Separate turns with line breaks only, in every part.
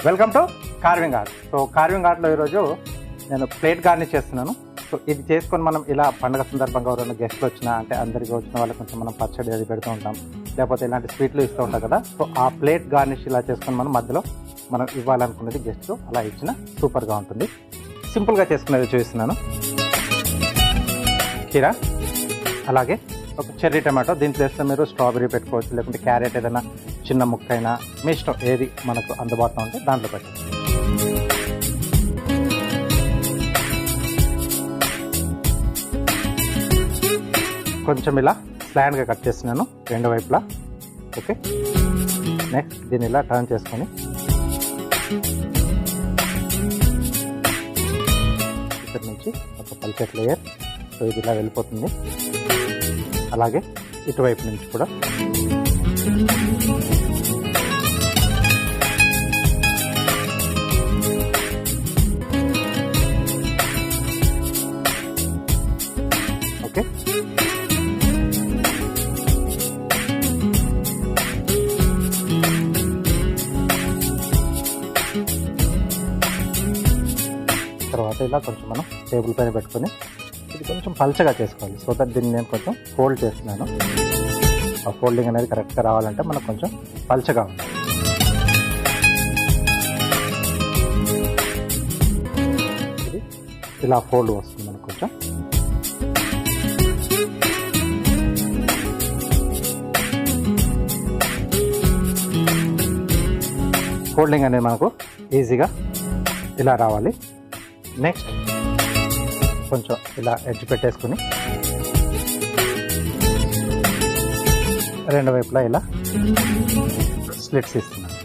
Welcome to carving art. So carving ఆర్ట్లో ఈరోజు నేను ప్లేట్ గార్నిష్ చేస్తున్నాను. సో ఇది చేసుకొని మనం ఇలా పండుగ సందర్భంగా ఎవరైనా గెస్ట్లు వచ్చినా, అంటే అందరికీ వచ్చిన వాళ్ళకి కొంచెం మనం పచ్చడి అది పెడుతూ ఉంటాం, లేకపోతే ఇలాంటి స్వీట్లు ఇస్తూ ఉంటాం కదా. సో ఆ ప్లేట్ గార్నిష్ ఇలా చేసుకొని మనం మధ్యలో మనం ఇవ్వాలనుకున్నది గెస్ట్లు అలా ఇచ్చిన సూపర్గా ఉంటుంది. సింపుల్గా చేసుకునేది చూపిస్తున్నాను. కీరా, అలాగే ఒక చెర్రీ టమాటో, దీని ప్లేస్లో మీరు స్ట్రాబెర్రీ పెట్టుకోవచ్చు, లేకుంటే క్యారెట్ ఏదైనా చిన్న ముక్క అయినా మీ ఇష్టం, ఏది మనకు అందుబాటులో ఉంటే దాంట్లో పెట్టచ్చు. కొంచెం ఇలా స్లాండ్గా కట్ చేస్తున్నాను రెండు వైపులా. ఓకే, నెక్స్ట్ దీన్ని ఇలా టర్న్ చేసుకొని ఇక్కడ నుంచి ఒక పల్చటి లేయర్, సో ఇది ఇలా వెళ్ళిపోతుంది. అలాగే ఇటువైపు నుంచి కూడా ఓకే. తర్వాత ఇలా కొంచెం మనం టేబుల్ పైన పెట్టుకొని ఇది కొంచెం పల్చగా చేసుకోవాలి. సో దట్ దీన్ని నేను కొంచెం ఫోల్డ్ చేస్తున్నాను. ఆ ఫోల్డింగ్ అనేది కరెక్ట్గా రావాలంటే మనకు కొంచెం పల్చగా ఉంది. ఇది ఇలా ఫోల్డ్ వస్తుంది మనకు కొంచెం. ఫోల్డింగ్ అనేది మనకు ఈజీగా ఇలా రావాలి. నెక్స్ట్ కొంచెం ఇలా ఎడ్జ్ పెట్టేసుకుని రెండు వైపులా ఇలా స్లిట్స్ ఇస్తున్నాను.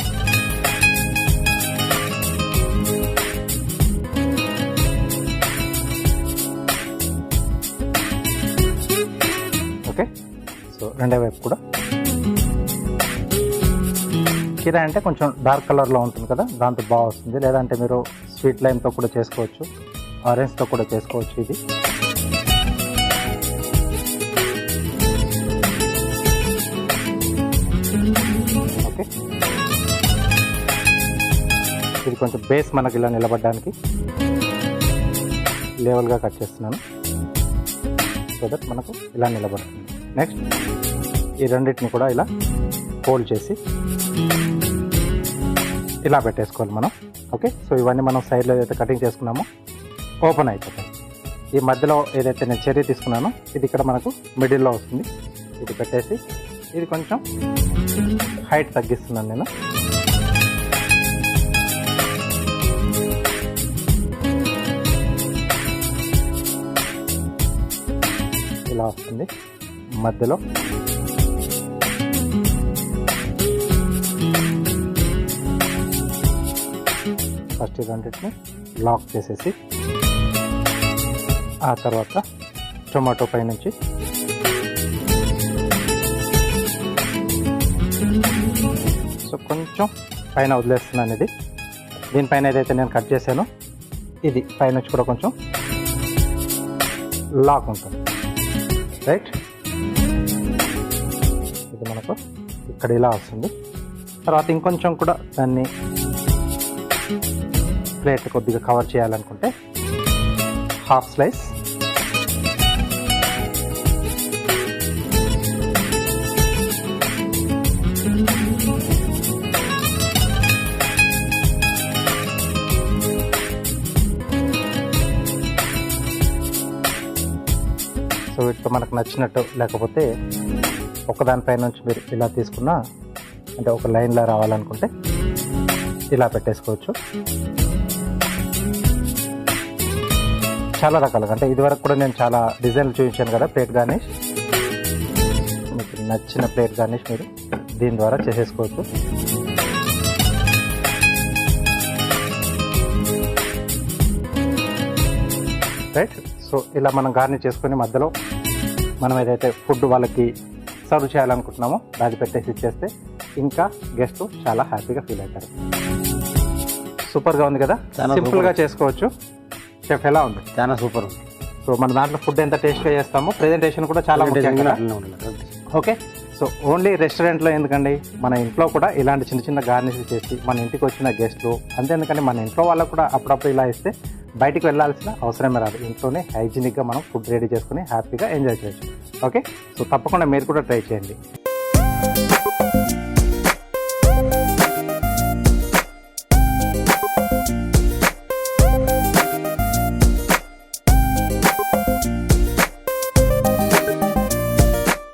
ఓకే, సో రెండో వైపు కూడా. కీరా అంటే కొంచెం డార్క్ కలర్లో ఉంటుంది కదా, దాంతో బాగా వస్తుంది. లేదంటే మీరు స్వీట్ లైమ్తో కూడా చేసుకోవచ్చు, ఆరెంజ్తో కూడా చేసుకోవచ్చు. ఇది ఓకే. ఇది కొంచెం బేస్ మనకి ఇలా నిలబడడానికి లెవెల్గా కట్ చేస్తున్నాను, సో దట్ మనకు ఇలా నిలబడుతుంది. నెక్స్ట్ ఈ రెండింటిని కూడా ఇలా ఫోల్డ్ చేసి ఇలా పెట్టేసుకోవాలి మనం. ఓకే, సో ఇవన్నీ మనం సైడ్లో ఏదైతే కటింగ్ చేసుకున్నామో ఓపెన్ అయిపోతాయి. ఈ మధ్యలో ఏదైతే నేను చెర్రీ తీసుకున్నానో ఇది ఇక్కడ మనకు మిడిల్లో వస్తుంది. ఇది పెట్టేసి ఇది కొంచెం హైట్ తగ్గిస్తున్నాను నేను. ఇలా వస్తుంది మధ్యలో. ఫస్ట్ రెండింటిని లాక్ చేసేసి ఆ తర్వాత టొమాటో పై నుంచి సో కొంచెం పైన వదిలేస్తున్నాను. ఇది దీనిపైన ఏదైతే నేను కట్ చేశానో ఇది పైనుంచి కూడా కొంచెం లాక్ ఉంటుంది. రైట్, ఇది మనకు ఇక్కడ ఇలా వస్తుంది. తర్వాత ఇంకొంచెం కూడా దాన్ని ప్లేట్ కొద్దిగా కవర్ చేయాలనుకుంటే హాఫ్ స్లైస్ సో వీటితో మనకు నచ్చినట్టు, లేకపోతే ఒకదానిపై నుంచి మీరు ఇలా తీసుకున్నా, అంటే ఒక లైన్లో రావాలనుకుంటే ఇలా పెట్టేసుకోవచ్చు. చాలా రకాలుగా, అంటే ఇదివరకు కూడా నేను చాలా డిజైన్లు చూపించాను కదా ప్లేట్ గార్నిష్. మీకు నచ్చిన ప్లేట్ గార్నిష్ మీరు దీని ద్వారా చేసేసుకోవచ్చు. రైట్, సో ఇలా మనం గార్నిష్ చేసుకొని మధ్యలో మనం ఏదైతే ఫుడ్ వాళ్ళకి సర్వ్ చేయాలనుకుంటున్నామో దాన్ని పెట్టేసి ఇచ్చేస్తే ఇంకా గెస్ట్ చాలా హ్యాపీగా ఫీల్ అవుతారు. సూపర్గా ఉంది కదా, సింపుల్గా చేసుకోవచ్చు. షెఫ్ ఎలా ఉంది?
చాలా సూపర్ ఉంది.
సో మన దాంట్లో ఫుడ్ ఎంత టేస్ట్గా చేస్తామో ప్రెజెంటేషన్ కూడా చాలా ముఖ్యంగా.
ఓకే,
సో ఓన్లీ రెస్టారెంట్లో ఎందుకండి, మన ఇంట్లో కూడా ఇలాంటి చిన్న చిన్న గార్నిష్ చేసి మన ఇంటికి వచ్చిన గెస్ట్లు అంతేందుకండి మన ఇంట్లో వాళ్ళకు కూడా అప్పుడప్పుడు ఇలా ఇస్తే బయటికి వెళ్ళాల్సిన అవసరమే రాదు. ఇంట్లోనే హైజీనిక్గా మనం ఫుడ్ రెడీ చేసుకుని హ్యాపీగా ఎంజాయ్ చేయొచ్చు. ఓకే, సో తప్పకుండా మీరు కూడా ట్రై చేయండి.